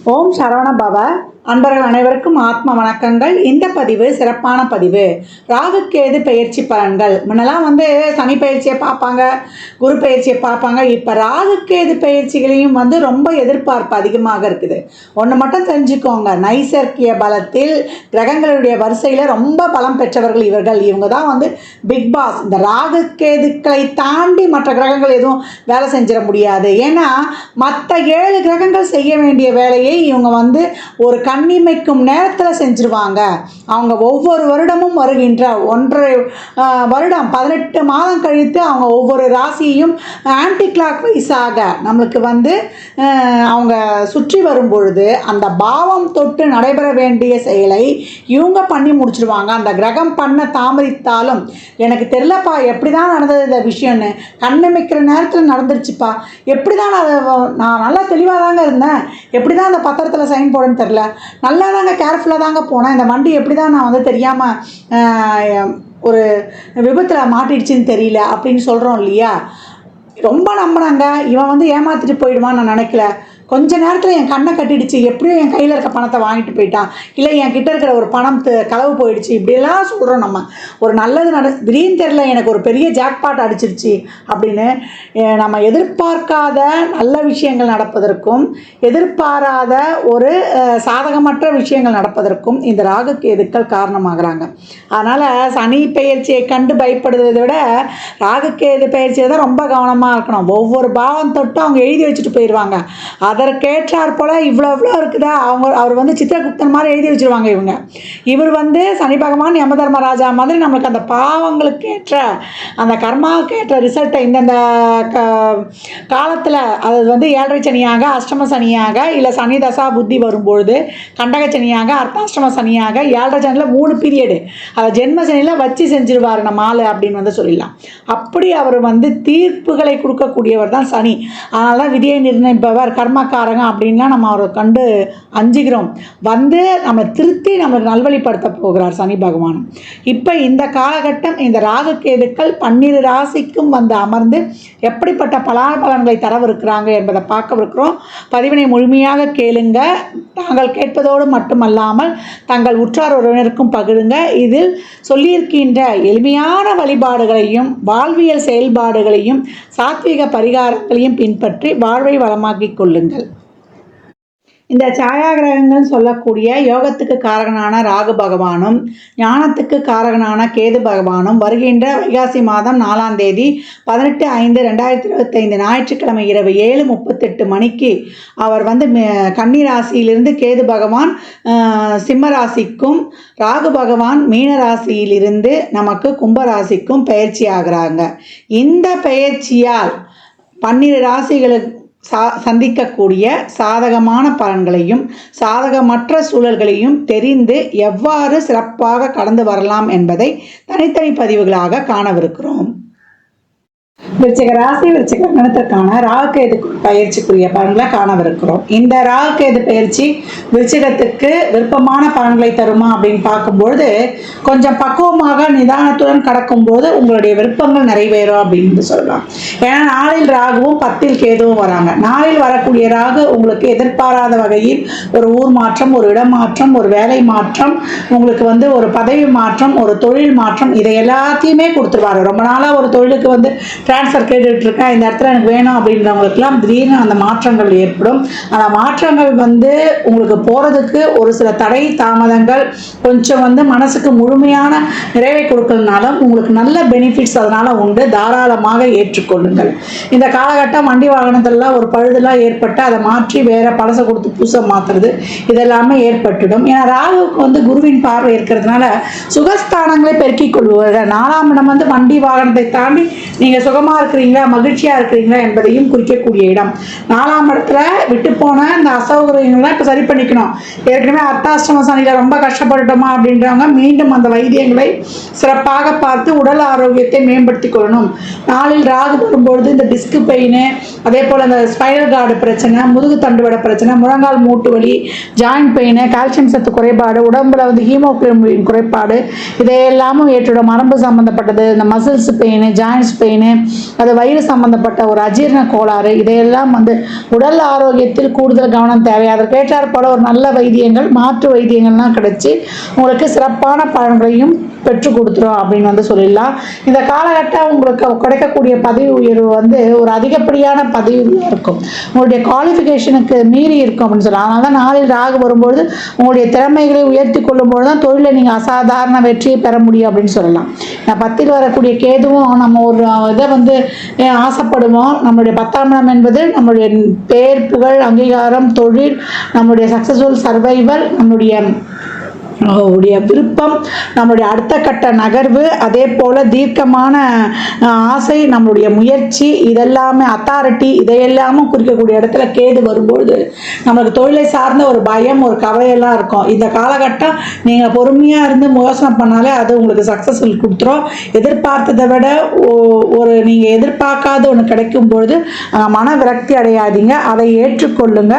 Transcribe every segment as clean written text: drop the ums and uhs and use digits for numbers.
ஓம் சரவண பவ. அன்பர்கள் அனைவருக்கும் ஆத்ம வணக்கங்கள். இந்த பதிவு சிறப்பான பதிவு. ராகுக்கேது பயிற்சி பலன்கள். முன்னெல்லாம் சனி பயிற்சியை பார்ப்பாங்க, குரு பயிற்சியை பார்ப்பாங்க. இப்போ ராகுக்கேது பயிற்சிகளையும் ரொம்ப எதிர்பார்ப்பு அதிகமாக இருக்குது. ஒன்று மட்டும் தெரிஞ்சுக்கோங்க, நைசர்கிய பலத்தில் கிரகங்களுடைய வரிசையில் ரொம்ப பலம் பெற்றவர்கள் இவர்கள். இவங்க தான் பிக் பாஸ். இந்த ராகுக்கேதுக்களை தாண்டி மற்ற கிரகங்கள் எதுவும் வேலை செஞ்சிட முடியாது. ஏன்னா மற்ற 7 கிரகங்கள் செய்ய வேண்டிய வேலையை இவங்க ஒரு கண்ணிமைக்கும் நேரத்தில் செஞ்சுருவாங்க. அவங்க ஒவ்வொரு வருடமும் வருகின்ற 1.5 வருடம் 18 மாதம் கழித்து அவங்க ஒவ்வொரு ராசியையும் ஆன்டி கிளாக் வைஸாக நம்மளுக்கு அவங்க சுற்றி வரும் பொழுது அந்த பாவம் தொட்டு நடைபெற வேண்டிய செயலை இவங்க பண்ணி முடிச்சிருவாங்க. அந்த கிரகம் பண்ண தாமதித்தாலும் எனக்கு தெரியலப்பா எப்படி தான் நடந்தது இந்த விஷயம்னு, கண்ணிமைக்கிற நேரத்தில் நடந்துருச்சுப்பா, எப்படி தான் நான் நல்லா தெளிவாக தாங்க இருந்தேன், எப்படி தான் அந்த பத்திரத்தில் சைன் போடுன்னு தெரில, நல்லா தாங்க கேர்ஃபுல்லாக தாங்க போனேன், இந்த வண்டி எப்படி தான் நான் தெரியாமல் ஒரு விபத்தில் மாட்டிடுச்சின்னு தெரியல அப்படின்னு சொல்கிறோம் இல்லையா. ரொம்ப நம்பினாங்க, இவன் ஏமாற்றிட்டு போயிடுவான்னு நான் நினைக்கல. கொஞ்ச நேரத்தில் என் கண்ணை கட்டிடுச்சு, எப்படியும் என் கையில் இருக்க பணத்தை வாங்கிட்டு போயிட்டான், இல்லை என் கிட்ட இருக்கிற ஒரு பணம் களவு போயிடுச்சு, இப்படியெல்லாம் சொல்கிறோம். நம்ம ஒரு நல்லது திடீர்னு தெரியல எனக்கு ஒரு பெரிய ஜாக்பாட் அடிச்சிருச்சு அப்படின்னு நம்ம எதிர்பார்க்காத நல்ல விஷயங்கள் நடப்பதற்கும் எதிர்பாராத ஒரு சாதகமற்ற விஷயங்கள் நடப்பதற்கும் இந்த ராகுக்கேதுக்கள் காரணமாகறாங்க. அதனால் சனி பயிற்சியை கண்டு பயப்படுவதை விட ராகுக்கேது பயிற்சியை தான் ரொம்ப கவனமாக இருக்கணும். ஒவ்வொரு பாவம் தொட்டும் அவங்க எழுதி வச்சுட்டு போயிடுவாங்க. அதற்கேற்றார் போல் இவ்வளோ இருக்குதா, அவர் சித்திரகுப்தன் மாதிரி எழுதி வச்சுருவாங்க. இவர் சனி பகவான் யமதர்மராஜா மாதிரி நம்மளுக்கு அந்த பாவங்களுக்கு ஏற்ற அந்த கர்மாவுக்கு ஏற்ற ரிசல்ட்டை இந்தந்த காலத்தில், அது 7.5 சனியாக, அஷ்டம சனியாக, இல்லை சனி தசா புத்தி வரும்பொழுது கண்டக சனியாக, அர்த்தாஷ்டம சனியாக, 7.5 சனியில் 3 பீரியடு அதை ஜென்ம சனியில் வச்சு செஞ்சிருவார் நம்ம ஆள் அப்படின்னு சொல்லிடலாம். அப்படி அவர் தீர்ப்புகளை கொடுக்கக்கூடியவர் தான் சனி. அதனால தான் விதியை நிர்ணயிப்பவர் கர்ம காரங்க அப்படின்லாம் நம்ம அவரை கண்டு அஞ்சுகிறோம். நம்ம திருத்தி நம்ம நல்வழிப்படுத்த போகிறார் சனி பகவானும். இப்போ இந்த காலகட்டம் இந்த ராகுக்கேதுக்கள் 12 ராசிக்கும் அமர்ந்து எப்படிப்பட்ட பலாபலன்களை தரவிருக்கிறாங்க என்பதை பார்க்கவிருக்கிறோம். பதிவினை முழுமையாக கேளுங்க. தாங்கள் கேட்பதோடு மட்டுமல்லாமல் தங்கள் உற்றார் உறவினருக்கும் பகிருங்க. இதில் சொல்லியிருக்கின்ற எளிமையான வழிபாடுகளையும் வாழ்வியல் செயல்பாடுகளையும் சாத்வீக பரிகாரங்களையும் பின்பற்றி வாழ்வை வளமாக்கிக் கொள்ளுங்கள். இந்த சாயாகிரகங்கள் சொல்லக்கூடிய யோகத்துக்கு காரகனான ராகு பகவானும் ஞானத்துக்கு காரகனான கேது பகவானும் வருகின்ற வைகாசி மாதம் 4ஆம் தேதி 18/5/2025 ஞாயிற்றுக்கிழமை இரவு 7:38 மணிக்கு அவர் கன்னி ராசியிலிருந்து கேது பகவான் சிம்ம ராசிக்கும் ராகு பகவான் மீன ராசியிலிருந்து நமக்கு கும்பராசிக்கும் பயிற்சி ஆகிறாங்க. இந்த பயிற்சியால் 12 ராசிகளுக்கு சந்திக்கக்கூடிய சாதகமான பலன்களையும் சாதகமற்ற சூழல்களையும் தெரிந்து எவ்வாறு சிறப்பாக கடந்து வரலாம் என்பதை தனித்தனி பதிவுகளாக காணவிருக்கிறோம். விருச்சிக ராசி விருச்சிக லக்னத்திற்கான ராகுகேது பயிற்சிக்குரிய பலன்களை காணவிருக்கிறோம். இந்த ராகுகேது பயிற்சி விருச்சிகத்துக்கு விருப்பமான பலன்களை தருமா அப்படின்னு பார்க்கும்பொழுது கொஞ்சம் பக்குவமாக நிதானத்துடன் கடக்கும்போது உங்களுடைய விருப்பங்கள் நிறைவேறும் அப்படின்னு சொல்லலாம். ஏன்னா நாளில் ராகுவும் 10ல் கேதுவும் வராங்க. நாளில் வரக்கூடிய ராகு உங்களுக்கு எதிர்பாராத வகையில் ஒரு ஊர் மாற்றம், ஒரு இடம் மாற்றம், ஒரு வேலை மாற்றம், உங்களுக்கு ஒரு பதவி மாற்றம், ஒரு தொழில் மாற்றம், இதை எல்லாத்தையுமே கொடுத்துருவாரு. ரொம்ப நாளாக ஒரு தொழிலுக்கு ட்ரான்ஸ்ஃபர் கேட்டுட்ருக்கேன், இந்த இடத்துல எனக்கு வேணும் அப்படின்றவங்களுக்குலாம் திடீர்னு அந்த மாற்றங்கள் ஏற்படும். அந்த மாற்றங்கள் உங்களுக்கு போகிறதுக்கு ஒரு சில தடை தாமதங்கள் கொஞ்சம் மனசுக்கு முழுமையான நிறைவை கொடுக்கறதுனால உங்களுக்கு நல்ல பெனிஃபிட்ஸ் அதனால் உண்டு. தாராளமாக ஏற்றுக்கொள்ளுங்கள். இந்த காலகட்டம் வண்டி வாகனத்திலலாம் ஒரு பழுதெல்லாம் ஏற்பட்டு அதை மாற்றி வேறு பழசை கொடுத்து புதுசாக மாற்றுறது இதெல்லாமே ஏற்பட்டுடும். ஏன்னா ராகுவுக்கு குருவின் பார்வை இருக்கிறதுனால சுகஸ்தானங்களை பெருக்கிக் கொள்வார்கள். 4ஆம் இடம் வண்டி வாகனத்தை தாண்டி நீங்கள் சுகமாக இருக்கிறீங்களா, மகிழ்ச்சியாக இருக்கிறீங்களா என்பதையும் குறிக்கக்கூடிய இடம். 4ஆம் இடத்துல விட்டு போன இந்த அசௌகரியங்கள்லாம் இப்போ சரி பண்ணிக்கணும். ஏற்கனவே அர்த்தாஷ்டம சனியில் ரொம்ப கஷ்டப்பட்டுட்டோமா அப்படின்றவங்க மீண்டும் அந்த வைத்தியங்களை சிறப்பாக பார்த்து உடல் ஆரோக்கியத்தை மேம்படுத்திக் கொள்ளணும். நாளில் ராகு வரும்பொழுது இந்த டிஸ்க் பெயின், அதே போல் அந்த ஸ்பைனல் கார்டு பிரச்சனை, முதுகு தண்டுவட பிரச்சனை, முழங்கால் மூட்டு வலி, ஜாயிண்ட் பெயின், கால்சியம் சத்து குறைபாடு, உடம்புல ஹீமோகுளோபின் குறைபாடு, இதையெல்லாமும் ஏற்றுடும். மரபு சம்மந்தப்பட்டது, இந்த மசில்ஸ் பெயின், ஜாயின்ஸ் பெயின், அது வயிறு சம்பந்தப்பட்ட ஒரு அஜீரண கோளாறு, இதையெல்லாம் வந்து உடல் ஆரோக்கியத்தில் கூடுதல் கவனம் தேவை. அதற்கேற்றாற் போல ஒரு நல்ல வைத்தியங்கள், மாற்று வைத்தியங்கள்லாம் கிடைச்சி உங்களுக்கு சிறப்பான பலன்களையும் பெற்றுக் கொடுத்துரும் அப்படின்னு வந்து சொல்லிடலாம். இந்த காலகட்டம் உங்களுக்கு கிடைக்கக்கூடிய பதவி உயர்வு வந்து ஒரு அதிகப்படியான பதவி இருக்கும், உங்களுடைய குவாலிஃபிகேஷனுக்கு மீறி இருக்கும் அப்படின்னு சொல்லலாம். அதனால தான் நாளில் ராகு வரும்பொழுது உங்களுடைய திறமைகளை உயர்த்தி கொள்ளும்போது தான் தொழிலை நீங்கள் அசாதாரண வெற்றியை பெற முடியும் அப்படின்னு சொல்லலாம். 10ல் வரக்கூடிய கேதுவும் நம்ம ஒரு இதை வந்து ஆசைப்படுவோம். நம்மளுடைய 10ஆம் இடம் என்பது நம்மளுடைய பேர், புகழ், அங்கீகாரம், தொழில், நம்மளுடைய சக்சஸ்ஃபுல் சர்வைவல், நம்மளுடைய விருப்பம், நம்மளுடைய அடுத்த கட்ட நகர்வு, அதே போல் தீர்க்கமான ஆசை, நம்மளுடைய முயற்சி, இதெல்லாமே அத்தாரிட்டி, இதையெல்லாமும் குறிக்கக்கூடிய இடத்துல கேது வரும்பொழுது நம்மளுக்கு தொழிலை சார்ந்த ஒரு பயம், ஒரு கவலையெல்லாம் இருக்கும். இந்த காலகட்டம் நீங்கள் பொறுமையாக இருந்து யோசனை பண்ணாலே அது உங்களுக்கு சக்ஸஸ்ஃபுல் கொடுத்துரும். எதிர்பார்த்ததை விட ஒரு நீங்கள் எதிர்பார்க்காத ஒன்று கிடைக்கும் பொழுது மன விரக்தி அடையாதீங்க, அதை ஏற்றுக்கொள்ளுங்க.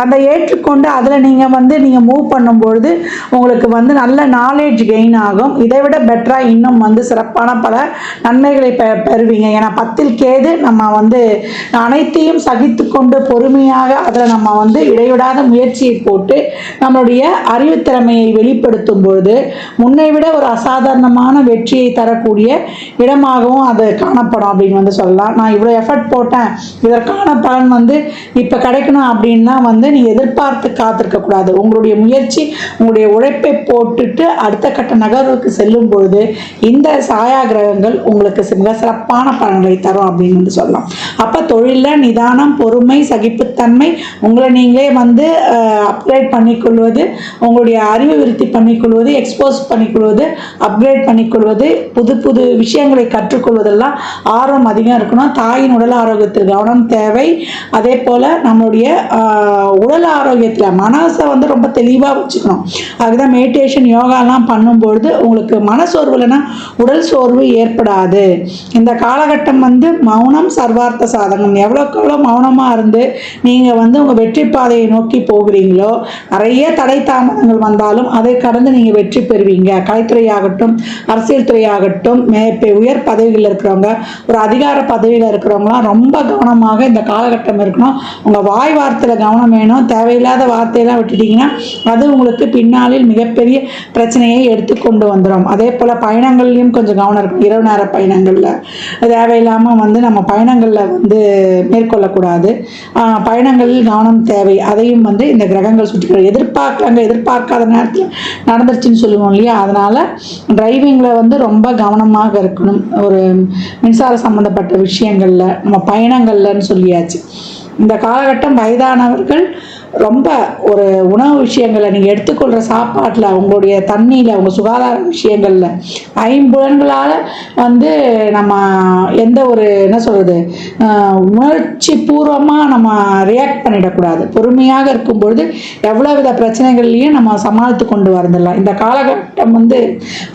அதை ஏற்றுக்கொண்டு அதில் நீங்கள் மூவ் பண்ணும்பொழுது உங்களுக்கு வந்து நல்ல நாலேஜ் கெயின் ஆகும். இதை விட பெட்டராக இன்னும் வந்து சிறப்பான பல நன்மைகளை பெறுவீங்க. ஏன்னா 10ல் கேது நம்ம வந்து அனைத்தையும் சகித்து கொண்டு பொறுமையாக அதில் நம்ம வந்து இடைவிடாத முயற்சியை போட்டு நம்மளுடைய அறிவுத்திறமையை வெளிப்படுத்தும் பொழுது முன்னை விட ஒரு அசாதாரணமான வெற்றியை தரக்கூடிய இடமாகவும் அது காணப்படும் அப்படின்னு வந்து சொல்லலாம். நான் இவ்வளோ எஃபர்ட் போட்டேன், இதற்கான பலன் வந்து இப்போ கிடைக்கணும் அப்படின்னா வந்து நீங்கள் எதிர்பார்த்து காத்திருக்கக்கூடாது. உங்களுடைய முயற்சி, உங்களுடைய உழைப்பை போட்டுட்டு அடுத்த கட்ட நகர்வுக்கு செல்லும் பொழுது இந்த சாயா கிரகங்கள் உங்களுக்கு மிக சிறப்பான பலன்களை தரும் அப்படின்னு வந்து சொல்லலாம். அப்போ தொழிலில் நிதானம், பொறுமை, சகிப்புத்தன்மை, உங்களை நீங்களே வந்து அப்கிரேட் பண்ணிக்கொள்வது, உங்களுடைய அறிவு விருத்தி பண்ணிக்கொள்வது, எக்ஸ்போஸ் பண்ணிக்கொள்வது, அப்கிரேட் பண்ணிக்கொள்வது, புது புது விஷயங்களை கற்றுக்கொள்வதெல்லாம் ஆர்வம் அதிகம் இருக்கணும். தாயின் உடல் ஆரோக்கியத்தில் கவனம் தேவை. அதே போல் நம்மளுடைய உடல் ஆரோக்கியத்தில் மனசை வந்து ரொம்ப தெளிவாக வச்சுக்கணும். அதுதான் மெடிடேஷன், யோகாலாம் பண்ணும்பொழுது உங்களுக்கு மனசோர்வு இல்லைன்னா உடல் சோர்வு ஏற்படாது. இந்த காலகட்டம் வந்து மௌனம் சர்வார்த்த சாதகம். எவ்வளோக்கு எவ்வளோ மௌனமாக இருந்து நீங்கள் வந்து உங்கள் வெற்றி பாதையை நோக்கி போகிறீங்களோ, நிறைய தடை தாமதங்கள் வந்தாலும் அதை கடந்து நீங்கள் வெற்றி பெறுவீங்க. கலைத்துறையாகட்டும், அரசியல் துறையாகட்டும், உயர் பதவிகளில் இருக்கிறவங்க, ஒரு அதிகார பதவியில் இருக்கிறவங்களாம் ரொம்ப கவனமாக இந்த காலகட்டம் இருக்கணும். உங்கள் வாய் வார்த்தையில் கவனம் வேணும். தேவையில்லாத வார்த்தையெல்லாம் விட்டுட்டிங்கன்னா அது உங்களுக்கு பின்னாளில் மிகப்பெரிய பிரச்சனையை எடுத்துக்கொண்டு வந்துடும். அதே போல் பயணங்கள்லையும் கொஞ்சம் கவனம் இருக்கும். இரவு நேர பயணங்களில் தேவையில்லாமல் வந்து நம்ம பயணங்களில் வந்து மேற்கொள்ளக்கூடாது. பயணங்களில் கவனம் தேவை. அதையும் வந்து இந்த கிரகங்கள் சுற்றி எதிர்பார்க்காத நேரத்தில் நடந்துருச்சுன்னு சொல்லுவோம் இல்லையா, அதனால் டிரைவிங்கில் வந்து ரொம்ப கவனமாக இருக்கணும். ஒரு மின்சார சம்மந்தப்பட்ட விஷயங்களில், நம்ம பயணங்கள்லன்னு சொல்லியாச்சு. இந்த காலகட்டம் வயதானவர்கள் ரொம்ப ஒரு உணவு விஷயங்களில், நீங்கள் எடுத்துக்கொள்கிற சாப்பாட்டில், உங்களுடைய தண்ணியில், உங்கள் சுகாதார விஷயங்களில், ஐம்புலன்களால் வந்து நம்ம எந்த ஒரு என்ன சொல்கிறது உணர்ச்சி பூர்வமாக நம்ம ரியாக்ட் பண்ணிடக்கூடாது. பொறுமையாக இருக்கும்பொழுது எவ்வளோ வித பிரச்சனைகள்லையும் நம்ம சமாளித்து கொண்டு வந்துடலாம். இந்த காலகட்டம் வந்து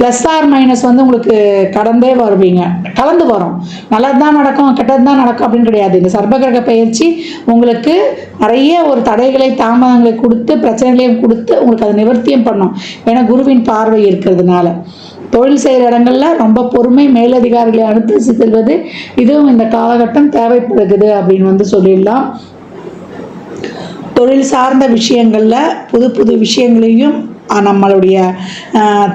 ப்ளஸ் ஆர் மைனஸ் வந்து உங்களுக்கு கடந்தே வருவீங்க, கலந்து வரும். நல்லது தான் நடக்கும், கெட்டது தான் நடக்கும் அப்படின்னு கிடையாது. இந்த சர்பகிரக பயிற்சி உங்களுக்கு நிறைய ஒரு தடைகளை, தாமதங்களை கொடுத்து, பிரச்சனைகளையும் கொடுத்து உங்களுக்கு அதை நிவர்த்தியும் பண்ணும். ஏன்னா குருவின் பார்வை இருக்கிறதுனால தொழில் செய்கிற இடங்கள்ல ரொம்ப பொறுமை, மேலதிகாரிகளை அனுசரித்து செல்வது, இதுவும் இந்த காலகட்டம் தேவைப்படுகிறது அப்படின்னு வந்து சொல்லிடலாம். தொழில் சார்ந்த விஷயங்களில் புது புது விஷயங்களையும் நம்மளுடைய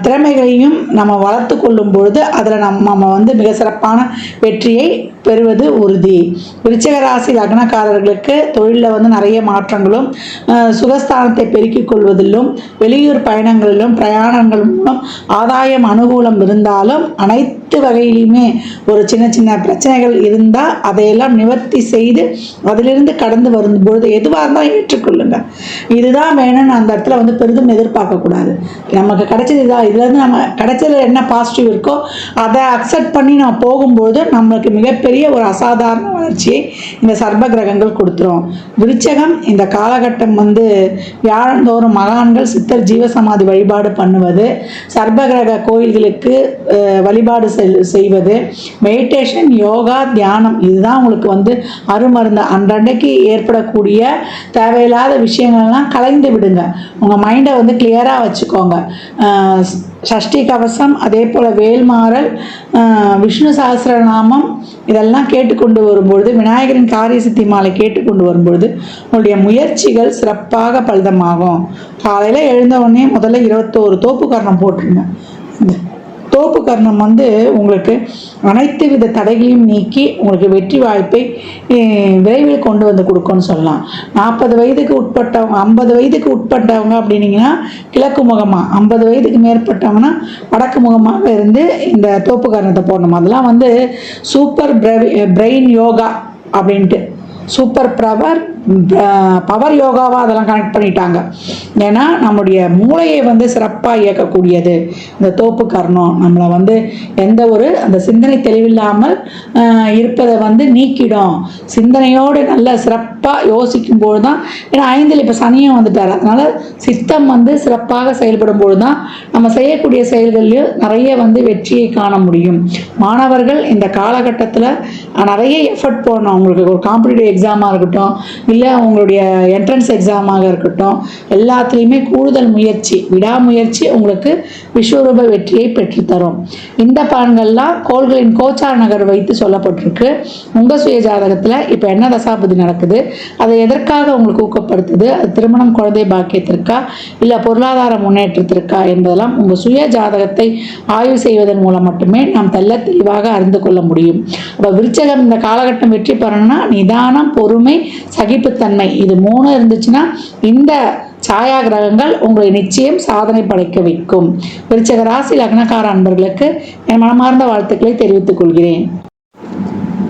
திறமைகளையும் நம்ம வளர்த்து கொள்ளும் பொழுது அதில் நம்ம வந்து மிக சிறப்பான வெற்றியை பெறுவது உறுதி. விருச்சிக ராசி லக்னக்காரர்களுக்கு தொழிலில் வந்து நிறைய மாற்றங்களும், சுகஸ்தானத்தை பெருக்கிக் கொள்வதிலும், வெளியூர் பயணங்களிலும், பிரயாணங்கள் மூலம் ஆதாயம் அனுகூலம் இருந்தாலும் அனைத்து வகையிலுமே ஒரு சின்ன சின்ன பிரச்சனைகள் இருந்தால் அதையெல்லாம் நிவர்த்தி செய்து அதிலிருந்து கடந்து வரும்பொழுது எதுவாக இருந்தாலும் ஏற்றுக்கொள்ளுங்க. இதுதான் வேணும்னு அந்த இடத்துல வந்து பெரிதும் எதிர்பார்க்கக்கூடாது. நமக்கு கிடைச்சது இதான், இதுலேருந்து நம்ம கிடைச்சதுல என்ன பாசிட்டிவ் இருக்கோ அதை அக்செப்ட் பண்ணி நம்ம போகும்போது நம்மளுக்கு மிகப்பெரிய ஒரு அசாதாரண வளர்ச்சியை இந்த சர்ப கிரகங்கள் கொடுத்துரும். விருச்சகம் இந்த காலகட்டம் வந்து வியாழந்தோறும் மகான்கள், சித்தர், ஜீவசமாதி வழிபாடு பண்ணுவது, சர்ப கிரக கோயில்களுக்கு வழிபாடு செய்வது, மெடிடேஷன், யோகா, தியானம், இதுதான் உங்களுக்கு வந்து அருமருந்து. அன்றைக்கு ஏற்படக்கூடிய தேவையில்லாத விஷயங்கள்லாம் கலைந்து விடுங்க. உங்கள் மைண்டை வந்து கிளியராக தயாராக வச்சுக்கோங்க. சஷ்டி கவசம், அதே போல் வேல்மாறல், விஷ்ணு சஹஸ்ரநாமம் இதெல்லாம் கேட்டுக்கொண்டு வரும்பொழுது, விநாயகரின் காரிய சித்தி மாலை கேட்டுக்கொண்டு வரும்பொழுது உங்களுடைய முயற்சிகள் சிறப்பாக பலிதமாகும். காலையில் எழுந்த உடனே முதல்ல 21 தோப்பு கரணம் போட்டுருங்க. தோப்பு கர்ணம் உங்களுக்கு அனைத்து வித தடைகளையும் நீக்கி உங்களுக்கு வெற்றி வாய்ப்பை விரைவில் கொண்டு வந்து கொடுக்கும்னு சொல்லலாம். 40 வயதுக்கு உட்பட்டவங்க, 50 வயதுக்கு உட்பட்டவங்க அப்படின்னீங்கன்னா கிழக்கு முகமாக, 50 வயதுக்கு மேற்பட்டவங்கன்னா வடக்கு முகமாக இருந்து இந்த தோப்பு கர்ணத்தை போடணும். அதெல்லாம் சூப்பர் பிரெயின் யோகா அப்படின்ட்டு, சூப்பர் பவர் யோகாவாக அதெல்லாம் கனெக்ட் பண்ணிட்டாங்க. ஏன்னா நம்முடைய மூளையை சிறப்பாக இயக்கக்கூடியது இந்த தோப்பு கர்ணம். நம்மளை எந்த ஒரு அந்த சிந்தனை தெளிவில்லாமல் இருப்பதை நீக்கிடும். சிந்தனையோடு நல்ல சிறப்பாக யோசிக்கும் பொழுது தான், ஏன்னா 5ல் இப்போ சனியும் வந்துட்டார், அதனால சித்தம் சிறப்பாக செயல்படும் பொழுது தான் நம்ம செய்யக்கூடிய செயல்கள்லையும் நிறைய வெற்றியை காண முடியும். மாணவர்கள் இந்த காலகட்டத்தில் நிறைய எஃபர்ட் போடணும். உங்களுக்கு ஒரு காம்படிட்டிவ் எக்ஸாமாக இருக்கட்டும், இல்லை உங்களுடைய என்ட்ரன்ஸ் எக்ஸாமாக இருக்கட்டும், எல்லாத்துலேயுமே கூடுதல் முயற்சி, விடாமுயற்சி உங்களுக்கு விஸ்வரூப வெற்றியை பெற்றுத்தரும். இந்த பலன்கள்லாம் கோள்களின் கோச்சார நகர் வைத்து சொல்லப்பட்டிருக்கு. உங்கள் சுய ஜாதகத்தில் இப்போ என்ன தசாபுதி நடக்குது, அதை எதற்காக உங்களுக்கு ஊக்கப்படுத்துது, அது திருமணம், குழந்தை பாக்கியத்திற்கா இல்லை பொருளாதார முன்னேற்றத்திற்கா என்பதெல்லாம் உங்கள் சுய ஜாதகத்தை ஆய்வு செய்வதன் மூலம் மட்டுமே நாம் தெளிவாக அறிந்து கொள்ள முடியும். அப்போ விருச்சகம் இந்த காலகட்டம் வெற்றி பெறணும்னா நிதானம், பொறுமை, சகிப்புத்தன்மை இது 3 இருந்துச்சுன்னா இந்த சாயா கிரகங்கள் உங்களை நிச்சயம் சாதனை படைக்க வைக்கும். விருச்சிக ராசி லக்னக்கார அன்பர்களுக்கு என் மனமார்ந்த வாழ்த்துக்களை தெரிவித்துக் கொள்கிறேன்.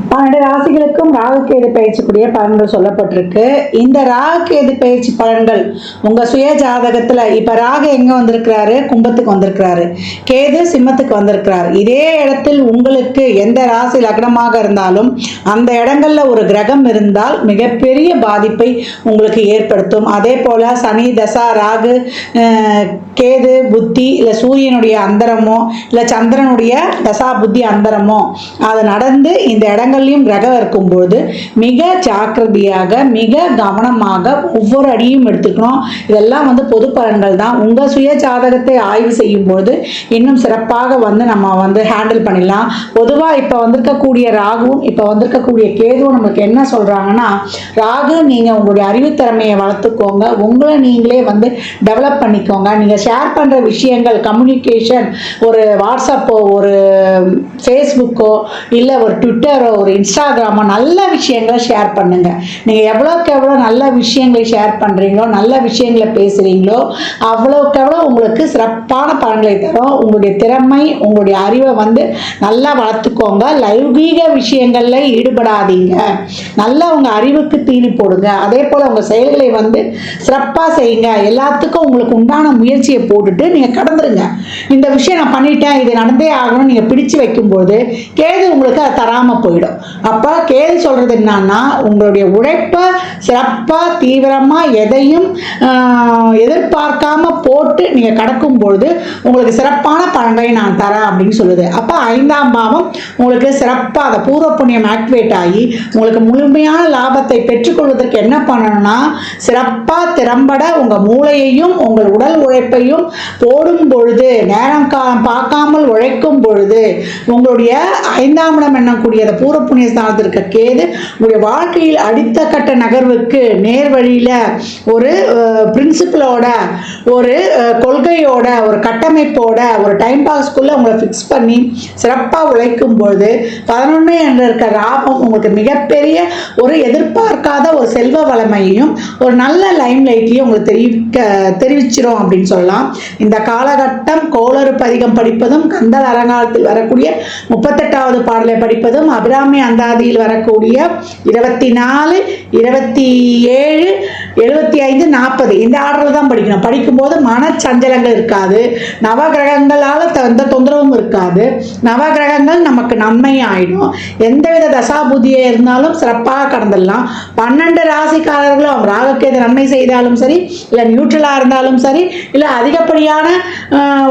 12 ராசிகளுக்கும் ராகுகேது பயிற்சிக்குரிய பலன்கள் சொல்லப்பட்டிருக்கு. இந்த ராகுகேது பயிற்சி பலன்கள் உங்க சுய ஜாதகத்துல இப்ப ராகு எங்க வந்திருக்கிறாரு, கும்பத்துக்கு வந்திருக்கிறாரு, கேது சிம்மத்துக்கு வந்திருக்கிறார். இதே இடத்தில் உங்களுக்கு எந்த ராசி லக்னமாக இருந்தாலும் அந்த இடங்கள்ல ஒரு கிரகம் இருந்தால் மிகப்பெரிய பாதிப்பை உங்களுக்கு ஏற்படுத்தும். அதே போல சனி தசா, ராகு, கேது புத்தி, இல்லை சூரியனுடைய அந்தரமோ இல்லை சந்திரனுடைய தசா புத்தி அந்தரமோ அது நடந்து இந்த இடங்கள் கிரகம் இருக்கும்போது மிக ஜாக்கிரதையாக, மிக கவனமாக ஒவ்வொரு அடியும் எடுத்துக்கணும். இதெல்லாம் பொது பலன்கள் தான். உங்க சுய ஜாதகத்தை ஆய்வு செய்யும் போது இன்னும் சிறப்பாக நம்ம ஹேண்டில் பண்ணிடலாம். பொதுவா இப்ப வந்திருக்கக்கூடிய ராகுவும் இப்ப வந்திருக்கக்கூடிய கேதுவும் நமக்கு என்ன சொல்றாங்கன்னா, ராகு நீங்க உங்களுடைய அறிவுத்திறமையை வளர்த்துக்கோங்க, உங்களை நீங்களே டெவலப் பண்ணிக்கோங்க. நீங்க ஷேர் பண்ற விஷயங்கள், கம்யூனிகேஷன், ஒரு வாட்ஸ்அப்போ, ஒரு ஃபேஸ்புக்கோ, இல்லை ஒரு ட்விட்டரோ, ஒரு இன்ஸ்டாகிராமோ நல்ல விஷயங்களை ஷேர் பண்ணுங்க. நீங்க எவ்வளோக்கு எவ்வளோ நல்ல விஷயங்களை ஷேர் பண்றீங்களோ, நல்ல விஷயங்களை பேசுறீங்களோ, அவ்வளோக்கு எவ்வளோ உங்களுக்கு சிறப்பான பலன்களை தரும். உங்களுடைய திறமை, உங்களுடைய அறிவை நல்லா வளர்த்துக்கோங்க. லௌகீக விஷயங்கள்ல ஈடுபடாதீங்க. நல்லா உங்க அறிவுக்கு தீனி போடுங்க. அதே போல உங்க செயல்களை சிறப்பா செய்யுங்க. எல்லாத்துக்கும் உங்களுக்கு உண்டான முயற்சியை போட்டுட்டு நீங்க கடந்துருங்க. இந்த விஷயம் நான் பண்ணிட்டேன், இது நடந்தே ஆகணும் நீங்க பிடிச்சு வைக்கும்போது கேது உங்களுக்கு அதை தராம போயிடும். அப்ப கேள்வி சொல்றது என்னன்னா, உங்களுடைய உழைப்ப சிறப்பா தீவிரமா எதையும் எதிர்பார்க்காம போட்டு நீங்க கடக்கும் பொழுது உங்களுக்கு சிறப்பான பலன்களை நான் தரேன் அப்படின்னு சொல்லுது. அப்ப 5ஆம் பாவம் உங்களுக்கு சிறப்பா அந்த பூர்வ புண்ணியம் ஆக்டிவேட் ஆகி உங்களுக்கு முழுமையான லாபத்தை பெற்றுக்கொள்வதற்கு என்ன பண்ணணும்னா, சிறப்பா திறம்பட உங்க மூளையையும் உங்கள் உடல் உழைப்பையும் போடும் பொழுது, நேரம் பார்க்காமல் உழைக்கும் பொழுது உங்களுடைய 5ஆம் இடம் என்னக்கூடிய பூர்வ புண்ணிய ஸ்தானத்திற்கு கேது உங்களுடைய வாழ்க்கையில் அடுத்த கட்ட நகர்வுக்கு நேர் வழியில ஒரு பிரின்சிபலோட, ஒரு கொள்கையோட, ஒரு கட்டமைப்போட, ஒரு டைம் பாஸ்க்குள்ள உங்களை ஃபிக்ஸ் பண்ணி சிறப்பாக உழைக்கும் பொழுது 11 என்ற இருக்க லாபம் உங்களுக்கு மிகப்பெரிய ஒரு எதிர்பார்க்காத ஒரு செல்வ வளமையையும் ஒரு நல்ல லைம் லைட்லையும் உங்களுக்கு தெரிவிச்சிரும் அப்படின்னு சொல்லலாம். இந்த காலகட்டம் கோளறு பதிகம் படிப்பதும், கந்தல் அரங்காலத்தில் வரக்கூடிய 38வது பாடலை படிப்பதும், அபிராமி அந்தாதியில் வரக்கூடிய 24, 27, 75, 40 இந்த ஆர்டர் தான் படிக்கணும். படிக்கும்போது மனச்சஞ்சலங்கள் இருக்காது, நவகிரகங்களால் எந்த தொந்தரவும் இருக்காது, நவகிரகங்கள் நமக்கு நன்மை ஆயிடும். எந்தவித தசாபுதியே இருந்தாலும் சிறப்பாக கடந்துடலாம். 12 ராசிக்காரர்களும் அவங்க ராகுகேது நன்மை செய்தாலும் சரி, இல்லை நியூட்ரலாக இருந்தாலும் சரி, இல்லை அதிகப்படியான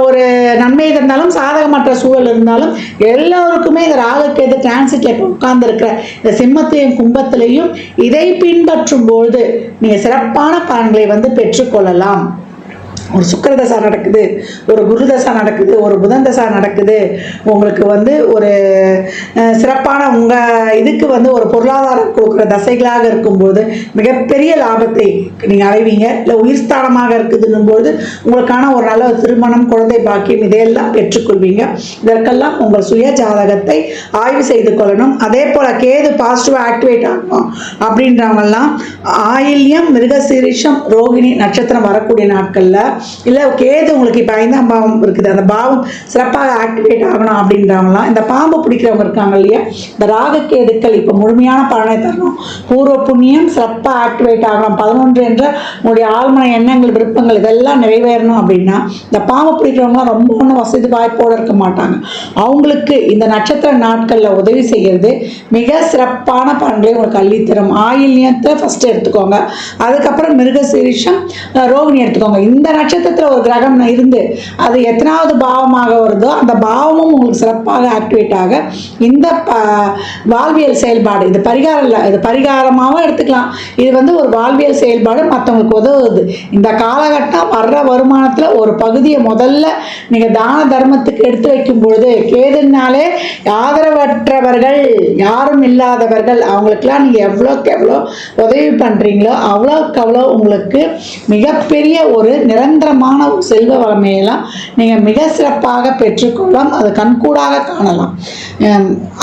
ஒரு நன்மை இருந்தாலும், சாதகமற்ற சூழல் இருந்தாலும், எல்லோருக்குமே இந்த ராகுகேது டிரான்சிட்ல உட்கார்ந்து இருக்கிற இந்த சிம்மத்தையும் கும்பத்திலையும் இதை பின்பற்றும் போது நீங்க சிறப்பான பலன்களை பெற்றுக்கொள்ளலாம். ஒரு சுக்கிரதசா நடக்குது, ஒரு குருதசா நடக்குது, ஒரு புதன் தசா நடக்குது, உங்களுக்கு வந்து ஒரு சிறப்பான உங்கள் இதுக்கு வந்து ஒரு பொருளாதாரம் கொடுக்குற தசைகளாக இருக்கும்போது மிகப்பெரிய லாபத்தை நீங்கள் அடைவீங்க. இல்லை உயிர் ஸ்தானமாக இருக்குதுன்னும்போது உங்களுக்கான ஒரு நல்ல திருமணம், குழந்தை பாக்கியம் இதையெல்லாம் பெற்றுக்கொள்வீங்க. இதற்கெல்லாம் உங்கள் சுய ஜாதகத்தை ஆய்வு செய்து கொள்ளணும். அதே போல் கேது பாசிட்டிவாக ஆக்டிவேட் ஆகணும் அப்படின்றவங்கெல்லாம் ஆயில்யம், மிருகசீரிஷம், ரோகிணி நட்சத்திரம் வரக்கூடிய நாட்களில், இல்லை கேது உங்களுக்கு இப்போ 5ஆம் பாவம் இருக்குது, அந்த பாவம் சிறப்பாக ஆக்டிவேட் ஆகணும் அப்படின்றவங்களாம், இந்த பாம்பு பிடிக்கிறவங்க இருக்காங்க இல்லையா, இந்த ராகக்கேதுக்கள் இப்போ முழுமையான பலனை தரணும். பூர்வ புண்ணியம் சிறப்பாக ஆக்டிவேட் ஆகணும். 11 என்ற உங்களுடைய ஆழ்மன எண்ணங்கள், விருப்பங்கள் இதெல்லாம் நிறைவேறணும் அப்படின்னா இந்த பாம்பு பிடிக்கிறவங்களாம் ரொம்ப ஒன்றும் வசதி வாய்ப்போடு இருக்க மாட்டாங்க. அவங்களுக்கு இந்த நட்சத்திர நாட்களில் உதவி செய்கிறது மிக சிறப்பான பலன்களை உங்களுக்கு அள்ளித்தரும். ஆயில்யத்தை ஃபஸ்ட்டு எடுத்துக்கோங்க, அதுக்கப்புறம் மிருகசீரிஷம், ரோகிணி எடுத்துக்கோங்க. இந்த நட்சத்திரத்தில் ஒரு கிரகம் இருந்து அது எத்தனாவது பாவமாக வருதோ அந்த பாவமும் உங்களுக்கு சிறப்பாக ஆக்டிவேட் ஆக இந்த வாழ்வியல் செயல்பாடு, இது பரிகாரம் இல்லை, இது பரிகாரமாகவும் எடுத்துக்கலாம். இது வந்து ஒரு வாழ்வியல் செயல்பாடு, மற்றவங்களுக்கு உதவுது. இந்த காலகட்டம் வர்ற வருமானத்தில் ஒரு பகுதியை முதல்ல நீங்கள் தான தர்மத்துக்கு எடுத்து வைக்கும் பொழுது, கேதுனாலே ஆதரவற்றவர்கள், யாரும் இல்லாதவர்கள், அவங்களுக்கெல்லாம் நீங்கள் எவ்வளோக்கு எவ்வளோ உதவி பண்ணுறீங்களோ அவ்வளோக்கு அவ்வளோ உங்களுக்கு மிகப்பெரிய ஒரு நிரந்தரமான செல்வ வளமையெல்லாம் நீங்கள் மிக சிறப்பாக பெற்றுக்கொள்ளலாம். அது கண்கூடாக காணலாம்.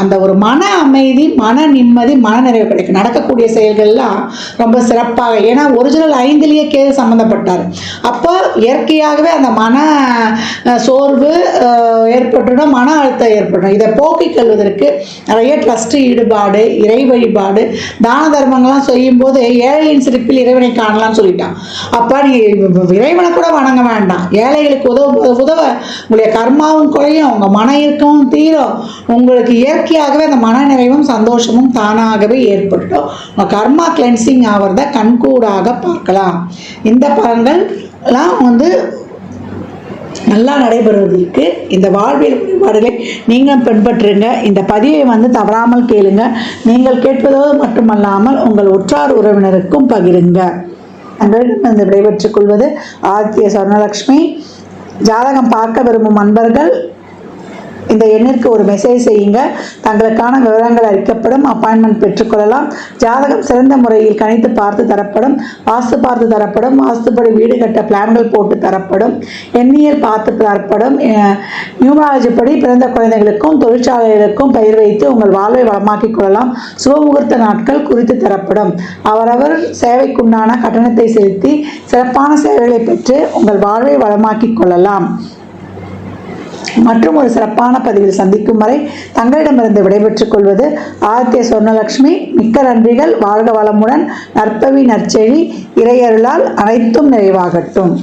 அந்த ஒரு மன அமைதி, மன நிம்மதி, மன நிறைவு கிடைக்கும். நடக்கக்கூடிய செயல்கள்லாம் ரொம்ப சிறப்பாக, ஏன்னா ஒரிஜினல் 5லேயே கேது சம்மந்தப்பட்டார். அப்போ இயற்கையாகவே அந்த மன சோர்வு ஏற்பட்டுடும், மன அழுத்தம் ஏற்படும். இதை போக்கிக் கொள்வதற்கு நிறைய ட்ரஸ்ட் ஈடுபாடு, இறை வழிபாடு, தான தர்மங்கள்லாம் செய்யும்போது ஏழையின் சிரிப்பில் இறைவனை காணலாம்னு சொல்லிட்டான். அப்போ நீங்கள் இறைவனை கூட வணங்க வேண்டாம், ஏழைகளுக்கு உதவ உங்களுடைய கர்மாவும் குறையும், உங்கள் மன இறுக்கமும் தீரும், உங்களுக்கு இயற்கையாகவே அந்த மன நிறைவும் சந்தோஷமும் தானாகவே ஏற்பட்டோம். உங்கள் கர்மா கிளென்சிங் ஆகிறத கண்கூடாக பார்க்கலாம். இந்த பலன்கள்லாம் வந்து நல்லா நடைபெறுவதற்கு இந்த வாழ்வியல் வழிபாடுகளை நீங்கள் பின்பற்றுங்க. இந்த பதிவை வந்து தவறாமல் கேளுங்க. நீங்கள் கேட்பதோடு மட்டுமல்லாமல் உங்கள் உற்றார் உறவினருக்கும் பகிருங்க. அன்றைய விடைபெற்றுக் கொள்வது ஆதித்ய சொர்ணலக்ஷ்மி. ஜாதகம் பார்க்க விரும்பும் அன்பர்கள் இந்த எண்ணிற்கு ஒரு மெசேஜ் செய்யுங்க. தங்களுக்கான விவரங்கள் அளிக்கப்படும், அப்பாயின்மெண்ட் பெற்றுக்கொள்ளலாம். ஜாதகம் சிறந்த முறையில் கணித்து பார்த்து தரப்படும், வாஸ்து பார்த்து தரப்படும், வாஸ்துப்படி வீடு கட்ட பிளான்கள் போட்டு தரப்படும், எண்ணியல் பார்த்து தரப்படும். நியூமராலஜி படி பிறந்த குழந்தைகளுக்கும் தொழிற்சாலைகளுக்கும் பெயர் வைத்து உங்கள் வாழ்வை வளமாக்கிக் கொள்ளலாம். சுபமுகூர்த்த நாட்கள் குறித்து தரப்படும். அவரவர் சேவைக்குண்டான கட்டணத்தை செலுத்தி சிறப்பான சேவைகளை பெற்று உங்கள் வாழ்வை வளமாக்கிக் கொள்ளலாம். மற்றும் ஒரு சிறப்பான பதிவில் சந்திக்கும் வரை தங்களிடமிருந்து விடைபெற்றுக் கொள்வது ஆதித்ய சொர்ணலக்ஷ்மி. மிக்க நன்றிகள். வாழ்க வளமுடன். நற்பவி நற்செழி. இறையருளால் அனைத்தும் நிறைவாகட்டும்.